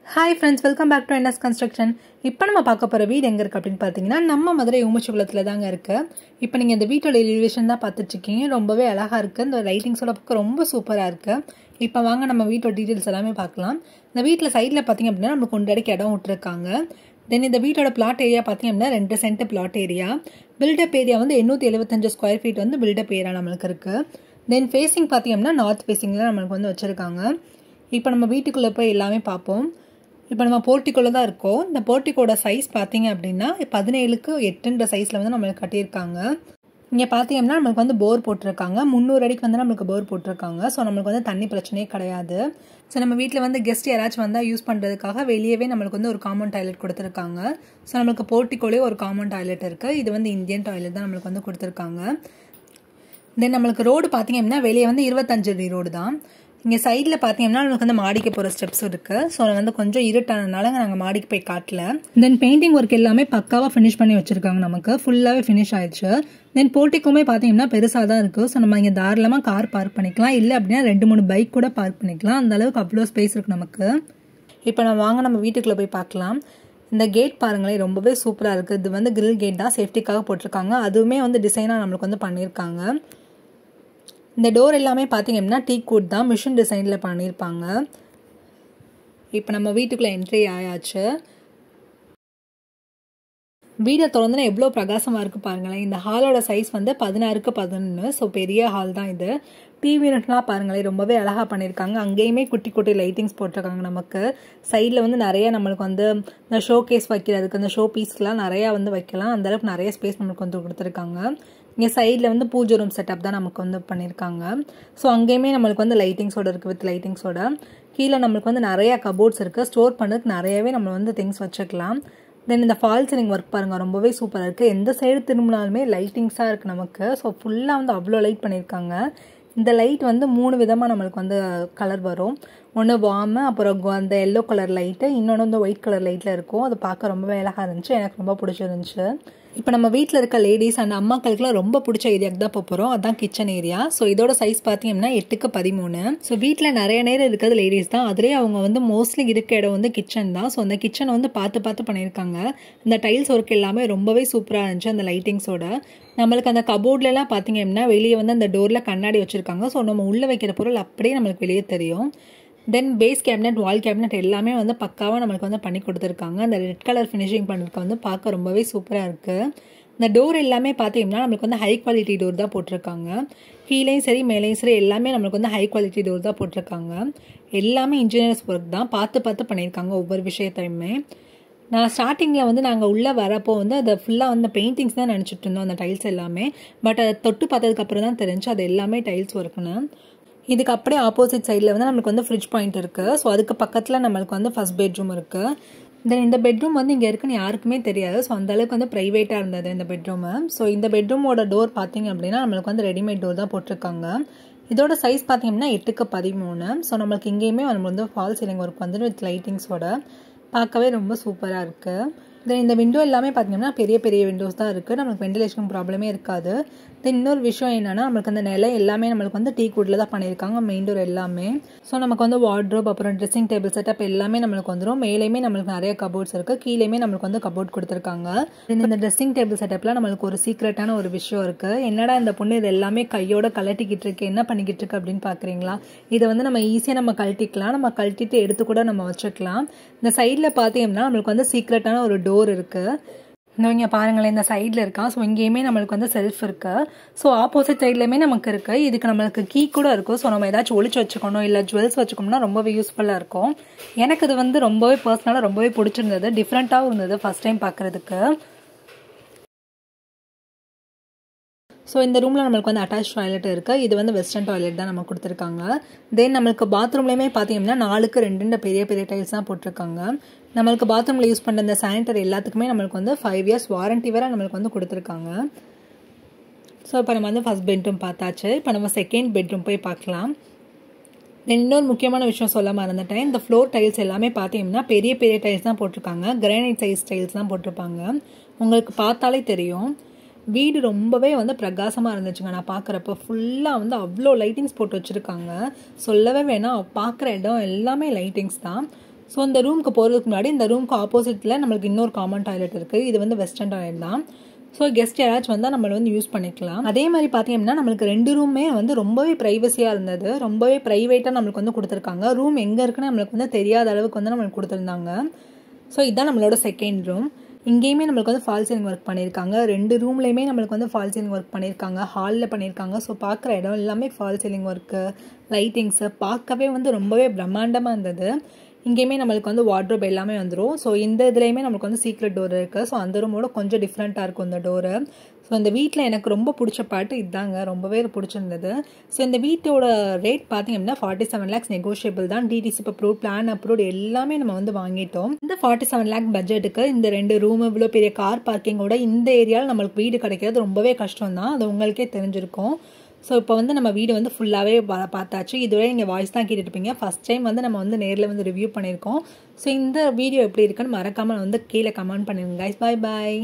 Hi friends, welcome back to NS Construction. இப்போ நம்ம பார்க்க போற வீடு எங்க இருக்கு அப்படினு பாத்தீங்கன்னா நம்ம மதுரை ஊமச்சுகுளத்துல தாங்க இருக்கு. இப்போ நீங்க இந்த வீட்டோட எலிவேஷன் தான் பார்த்துட்டு இருக்கீங்க. ரொம்பவே அழகா இருக்கு. இந்த லைட்டிங்ஸோட பக்கம் ரொம்ப சூப்பரா இருக்கு. இப்போ வாங்க நம்ம வீட்டோட டீடைல்ஸ் எல்லாமே பார்க்கலாம். இந்த வீட்ல சைடுல பாத்தீங்க அப்படினா நமக்கு ஒன்றரைக்கு இடம் விட்டுருக்காங்க. தென் இந்த வீட்டோட பிளாட் ஏரியா பாத்தீங்க அப்படினா 2 send plot area. Build up area வந்து 875 ஸ்கொயர் ஃபீட் வந்து பில்ட் அப் ஏரியா நமக்கு இருக்கு. தென் ஃபேசிங் பாத்தீங்க அப்படினா நார்த் ஃபேசிங்ல நமக்கு வந்து வச்சிருக்காங்க. இப்போ நம்ம வீட்டுக்குள்ள போய் எல்லாமே பாப்போம். இப்போ நம்ம போர்ட்டிகோல தான் இருக்கோம். இந்த போர்ட்டிகோட சைஸ் பாத்தீங்க அப்படின்னா 17க்கு 8ன்ற சைஸ்ல வந்து நம்மளுக்கு கட்டியிருக்காங்க. இங்க பாத்தீங்கன்னா நமக்கு வந்து போர் போட்டிருக்காங்க. 300 அடிக்கு வந்து நமக்கு போர் போட்டிருக்காங்க. ஸோ நம்மளுக்கு வந்து தண்ணி பிரச்சனையே கிடையாது. ஸோ நம்ம வீட்டில் வந்து கெஸ்ட் யாராச்சும் வந்தால் யூஸ் பண்ணுறதுக்காக வெளியவே நம்மளுக்கு வந்து ஒரு காமன் டாய்லெட் கொடுத்துருக்காங்க. ஸோ நம்மளுக்கு போர்ட்டிகோலே ஒரு காமன் டாய்லெட் இருக்குது. இது வந்து இந்தியன் டாய்லெட் தான் நம்மளுக்கு வந்து கொடுத்துருக்காங்க. தென் நம்மளுக்கு ரோடு பார்த்தீங்க அப்படின்னா வெளியே வந்து 25 அடி ரோடு தான். இங்கே சைடில் பார்த்தீங்கன்னா நமக்கு வந்து மாடிக்கு போகிற ஸ்டெப்ஸ் இருக்குது. ஸோ வந்து கொஞ்சம் இருட்டானதுனால நாங்கள் மாடிக்கு போய் காட்டல. தென் பெயிண்டிங் ஒர்க் எல்லாமே பக்காவாக ஃபினிஷ் பண்ணி வச்சுருக்காங்க. நமக்கு ஃபுல்லாகவே ஃபினிஷ் ஆயிடுச்சு. தென் போர்ட்டிக்குமே பார்த்தீங்கன்னா பெருசாக தான் இருக்குது. ஸோ நம்ம இங்கே தாராளமாக கார் பார்க் பண்ணிக்கலாம். இல்லை அப்படின்னா 2-3 பைக் கூட பார்க் பண்ணிக்கலாம். அந்த அளவுக்கு அவ்வளோ ஸ்பேஸ் இருக்குது நமக்கு. இப்போ நம்ம வீட்டுக்குள்ளே போய் பார்க்கலாம். இந்த கேட் பாருங்களேன், ரொம்பவே சூப்பராக இருக்குது. இது வந்து கிரில் கேட் தான், சேஃப்டிக்காக போட்டிருக்காங்க. அதுவுமே வந்து டிசைனாக நம்மளுக்கு வந்து பண்ணியிருக்காங்க. இந்த டோர் எல்லாமே பார்த்தீங்க அப்படின்னா டீக் வுட் தான், மிஷின் டிசைனில் பண்ணியிருப்பாங்க. இப்போ நம்ம வீட்டுக்குள்ளே என்ட்ரி ஆயாச்சு. வீடை திறந்துனா எவ்வளோ பிரகாசமாக இருக்குது பாருங்களேன். இந்த ஹாலோட சைஸ் வந்து 16க்கு 11. ஸோ பெரிய ஹால் தான் இது. டிவி யூனிட்லாம் பாருங்களேன், ரொம்பவே அழகாக பண்ணியிருக்காங்க. அங்கேயுமே குட்டி குட்டி லைட்டிங்ஸ் போட்டிருக்காங்க. நமக்கு சைடில் வந்து நிறைய நம்மளுக்கு வந்து இந்த ஷோ கேஸ் வைக்கிறதுக்கு, இந்த ஷோ பீஸ்லாம் நிறையா வந்து வைக்கலாம். அந்தளவுக்கு நிறைய ஸ்பேஸ் நம்மளுக்கு வந்து கொடுத்துருக்காங்க. இங்கே சைடில் வந்து பூஜை ரூம் செட்டப் தான் நமக்கு வந்து பண்ணியிருக்காங்க. ஸோ அங்கேயுமே நம்மளுக்கு வந்து லைட்டிங்ஸோட இருக்குது. வித் லைட்டிங்ஸோட கீழே நம்மளுக்கு வந்து நிறையா கபோர்ட்ஸ் இருக்குது. ஸ்டோர் பண்ணுறதுக்கு நிறையவே நம்ம வந்து திங்ஸ் வச்சுக்கலாம். தென் இந்த ஃபால் சீலிங் ஒர்க் பாருங்கள், ரொம்பவே சூப்பராக இருக்குது. எந்த சைடு திரும்பினாலுமே லைட்டிங்ஸாக இருக்குது நமக்கு. ஸோ ஃபுல்லாக வந்து அவ்வளோ லைட் பண்ணியிருக்காங்க. இந்த லைட் வந்து 3 விதமாக நம்மளுக்கு வந்து கலர் வரும். ஒன்று வார்மு, அப்புறம் அந்த எல்லோ கலர் லைட்டு, இன்னொன்று வந்து ஒயிட் கலர் லைட்டில் இருக்கும். அது பார்க்க ரொம்பவே அழகாக இருந்துச்சு. எனக்கு ரொம்ப பிடிச்சிருந்துச்சு. இப்போ நம்ம வீட்டில் இருக்க லேடிஸ் அண்ட் அம்மாக்களுக்குலாம் ரொம்ப பிடிச்ச ஏரியாவுக்கு தான் போகிறோம். அதுதான் கிச்சன் ஏரியா. ஸோ இதோட சைஸ் பார்த்தீங்கன்னா 8க்கு 13. ஸோ வீட்டில் நிறைய நேரம் இருக்கிறது லேடிஸ் தான். அதிலே அவங்க வந்து மோஸ்ட்லி இருக்க இடம் வந்து கிச்சன் தான். ஸோ அந்த கிச்சனை வந்து பார்த்து பண்ணியிருக்காங்க. இந்த டைல்ஸ் ஒர்க் எல்லாமே ரொம்பவே சூப்பராக இருந்துச்சு. அந்த லைட்டிங்ஸோட நம்மளுக்கு அந்த கபோர்ட்லாம் பார்த்தீங்க அப்படின்னா வெளியே வந்து அந்த டோரில் கண்ணாடி வச்சுருக்காங்க. ஸோ நம்ம உள்ளே வைக்கிற பொருள் அப்படியே நம்மளுக்கு வெளியே தெரியும். தென் பேஸ் கேபினெட், வால் கேபினெட் எல்லாமே வந்து பக்காவாக நம்மளுக்கு வந்து பண்ணி கொடுத்துருக்காங்க. அந்த ரெட் கலர் ஃபினிஷிங் பண்ணுறதுக்கு வந்து பார்க்க ரொம்பவே சூப்பராக இருக்குது. இந்த டோர் எல்லாமே பார்த்தீங்கன்னா நம்மளுக்கு வந்து ஹை குவாலிட்டி டோர் தான் போட்டிருக்காங்க. கீழேயும் சரி மேலேயும் சரி எல்லாமே நம்மளுக்கு வந்து ஹை குவாலிட்டி டோர் தான் போட்டிருக்காங்க. எல்லாமே இன்ஜினியர்ஸ் ஒர்க் தான், பார்த்து பண்ணியிருக்காங்க ஒவ்வொரு விஷயத்தையுமே. நான் ஸ்டார்டிங்கில் வந்து நாங்கள் உள்ளே வரப்போ வந்து அதை ஃபுல்லாக வந்து பெயிண்டிங்ஸ் தான் நினச்சிட்டு இருந்தோம், அந்த டைல்ஸ் எல்லாமே. பட் அதை தொட்டு பார்த்ததுக்கப்புறம் தான் தெரிஞ்சு அது எல்லாமே டைல்ஸ் ஒர்க்குன்னு. இதுக்கு அப்படியே ஆப்போசிட் சைடில் வந்து நம்மளுக்கு வந்து ஃப்ரிட்ஜ் பாயிண்ட் இருக்குது. ஸோ அதுக்கு பக்கத்தில் நம்மளுக்கு வந்து ஃபர்ஸ்ட் பெட்ரூம் இருக்குது. தென் இந்த பெட்ரூம் வந்து இங்கே இருக்குன்னு யாருக்குமே தெரியாது. ஸோ அந்தளவுக்கு வந்து ப்ரைவேட்டாக இருந்தது இந்த பெட்ரூமு. ஸோ இந்த பெட்ரூமோட டோர் பார்த்தீங்க அப்படின்னா நம்மளுக்கு வந்து ரெடிமேட் டோர் தான் போட்டிருக்காங்க. இதோட சைஸ் பார்த்தீங்கன்னா 8க்கு 13. ஸோ நம்மளுக்கு இங்கேயுமே நம்ம வந்து ஃபால் சீலிங் ஒர்க் வந்து வித் லைட்டிங்ஸோட பார்க்கவே ரொம்ப சூப்பராக இருக்குது. தென் இந்த விண்டோ எல்லாமே பார்த்தீங்கன்னா பெரிய விண்டோஸ் தான் இருக்குது. நம்மளுக்கு வெண்டிலேஷன் ப்ராப்ளமே இருக்காது. தென் இன்னொரு விஷயம் என்னென்னா நம்மளுக்கு அந்த நிலை எல்லாமே நம்மளுக்கு வந்து டீக் வுட்டில் தான் பண்ணியிருக்காங்க, மெயின் டோர் எல்லாமே. ஸோ நமக்கு வந்து வார்ட்ரோப், அப்புறம் ட்ரெஸ்ஸிங் டேபிள் செட்டப் எல்லாமே நம்மளுக்கு வந்துடும். மேலேயுமே நம்மளுக்கு நிறைய கபோர்ட்ஸ் இருக்குது. கீழேயுமே நம்மளுக்கு வந்து கபோர்ட் கொடுத்துருக்காங்க. இந்த ட்ரெஸ்ஸிங் டேபிள் செட்டப்பில் நம்மளுக்கு ஒரு சீக்ரெட்டான ஒரு விஷயம் இருக்குது. என்னடா இந்த பொண்ணு இது எல்லாமே கையோட கழட்டிக்கிட்டு இருக்கு, என்ன பண்ணிக்கிட்டு இருக்கு அப்படின்னு பார்க்குறீங்களா? இதை வந்து நம்ம ஈஸியாக நம்ம கழட்டிக்கலாம். நம்ம கழட்டிட்டு எடுத்து கூட நம்ம வச்சுக்கலாம். இந்த சைடில் பார்த்தீங்கன்னா நம்மளுக்கு வந்து சீக்ரெட்டான ஒரு டோர் இருக்குது. இங்கே பாருங்களேன், இந்த சைடில் இருக்கா. ஸோ இங்கேயுமே நம்மளுக்கு வந்து செல்ஃப் இருக்குது. ஸோ ஆப்போசிட் சைட்லையுமே நமக்கு இருக்குது. இதுக்கு நம்மளுக்கு கீ கூட இருக்கும். ஸோ நம்ம ஏதாச்சும் ஒளிச்சு வச்சுக்கணும், இல்லை ஜுவல்ஸ் வச்சுக்கணும்னா ரொம்பவே யூஸ்ஃபுல்லாக இருக்கும். எனக்கு இது வந்து ரொம்பவே பர்சனலாக ரொம்பவே பிடிச்சிருந்தது. டிஃப்ரெண்ட்டாகவும் இருந்தது ஃபர்ஸ்ட் டைம் பார்க்குறதுக்கு. ஸோ இந்த ரூமில் நம்மளுக்கு வந்து அட்டாச் டாய்லெட் இருக்குது. இது வந்து வெஸ்டர்ன் டாய்லெட் தான் நம்ம கொடுத்துருக்காங்க. தென் நம்மளுக்கு பாத்ரூம்லேயுமே பார்த்தீங்கன்னா 4க்கு 2 பெரிய டைல்ஸ் தான் போட்டிருக்காங்க. நம்மளுக்கு பாத்ரூமில் யூஸ் பண்ணுற இந்த சானிட்டரி எல்லாத்துக்குமே நம்மளுக்கு வந்து 5 இயர்ஸ் வாரண்ட்டி வேறு நம்மளுக்கு வந்து கொடுத்துருக்காங்க. ஸோ இப்போ நம்ம வந்து ஃபர்ஸ்ட் பெட்ரூம் பார்த்தாச்சு. இப்போ நம்ம செகண்ட் பெட்ரூம் போய் பார்க்கலாம். தென் இன்னொரு முக்கியமான விஷயம் சொல்ல மறந்துட்டேன். இந்த ஃப்ளோர் டைல்ஸ் எல்லாமே பார்த்தீங்கன்னா பெரிய டைல்ஸ் தான் போட்டிருக்காங்க. கிரானைட் சைஸ் டைல்ஸ் தான் போட்டிருப்பாங்க. உங்களுக்கு பார்த்தாலே தெரியும். வீடு ரொம்பவே வந்து பிரகாசமாக இருந்துச்சுங்க. நான் பார்க்குறப்போ ஃபுல்லாக வந்து அவ்வளோ லைட்டிங்ஸ் போட்டு வச்சுருக்காங்க. சொல்லவே வேணாம், பார்க்குற இடம் எல்லாமே லைட்டிங்ஸ் தான். ஸோ இந்த ரூமுக்கு போகிறதுக்கு முன்னாடி இந்த ரூமுக்கு ஆப்போசிட்டில் நம்மளுக்கு இன்னொரு காமன் டாய்லெட் இருக்குது. இது வந்து வெஸ்டர்ன் டாய்லெட் தான். ஸோ கெஸ்ட் யாராச்சும் வந்தால் நம்மளை வந்து யூஸ் பண்ணிக்கலாம். அதே மாதிரி பார்த்தீங்கன்னா நம்மளுக்கு 2 ரூமே வந்து ரொம்பவே ப்ரைவசியாக இருந்தது. ரொம்பவே ப்ரைவேட்டாக நம்மளுக்கு வந்து கொடுத்துருக்காங்க. ரூம் எங்கே இருக்குன்னு நம்மளுக்கு வந்து தெரியாத அளவுக்கு வந்து நம்மளுக்கு கொடுத்துருந்தாங்க. ஸோ இதுதான் நம்மளோட செகண்ட் ரூம். இங்கேயுமே நம்மளுக்கு வந்து ஃபால் சீலிங் ஒர்க் பண்ணியிருக்காங்க. 2 ரூம்லேயுமே நம்மளுக்கு வந்து ஃபால் சீலிங் ஒர்க் பண்ணியிருக்காங்க. ஹாலில் பண்ணியிருக்காங்க. ஸோ பார்க்குற இடம் எல்லாமே ஃபால் சீலிங் ஒர்க்கு, லைட்டிங்ஸு பார்க்கவே வந்து ரொம்பவே பிரம்மாண்டமாக இருந்தது. இங்கேயுமே நம்மளுக்கு வந்து வார்ட்ரோப் எல்லாமே வந்துடும். ஸோ இந்த இதுலேயுமே நம்மளுக்கு வந்து சீக்ரெட் டோர் இருக்குது. ஸோ அந்த ரூமோட கொஞ்சம் டிஃப்ரெண்ட்டாக இருக்கும் இந்த டோரு. ஸோ இந்த வீட்டில் எனக்கு ரொம்ப பிடிச்ச பாட்டு இதுதாங்க. ரொம்பவே பிடிச்சிருந்தது. ஸோ இந்த வீட்டோட ரேட் பார்த்தீங்க அப்படின்னா 47 lakhs நெகோஷியபிள் தான். டிடிசி அப்ரூவ், பிளான் அப்ரூவ் எல்லாமே நம்ம வந்து வாங்கிட்டோம். இந்த 47 lakh பட்ஜெட்டுக்கு இந்த 2 ரூம், இவ்வளோ பெரிய கார் பார்க்கிங்கோட இந்த ஏரியாவில் நம்மளுக்கு வீடு கிடைக்கிறது ரொம்பவே கஷ்டம் தான். அது உங்களுக்கே தெரிஞ்சிருக்கும். ஸோ இப்போ வந்து நம்ம வீடு வந்து ஃபுல்லாகவே பார்த்தாச்சு. இதுவரை நீங்கள் வாய்ஸ் தான் கேட்டுருப்பீங்க. ஃபஸ்ட் டைம் வந்து நம்ம வந்து நேரில் வந்து ரிவ்யூ பண்ணியிருக்கோம். ஸோ இந்த வீடியோ எப்படி இருக்குன்னு மறக்காமல் வந்து கீழே கமெண்ட் பண்ணிடுங்க கைஸ். பாய் பாய்.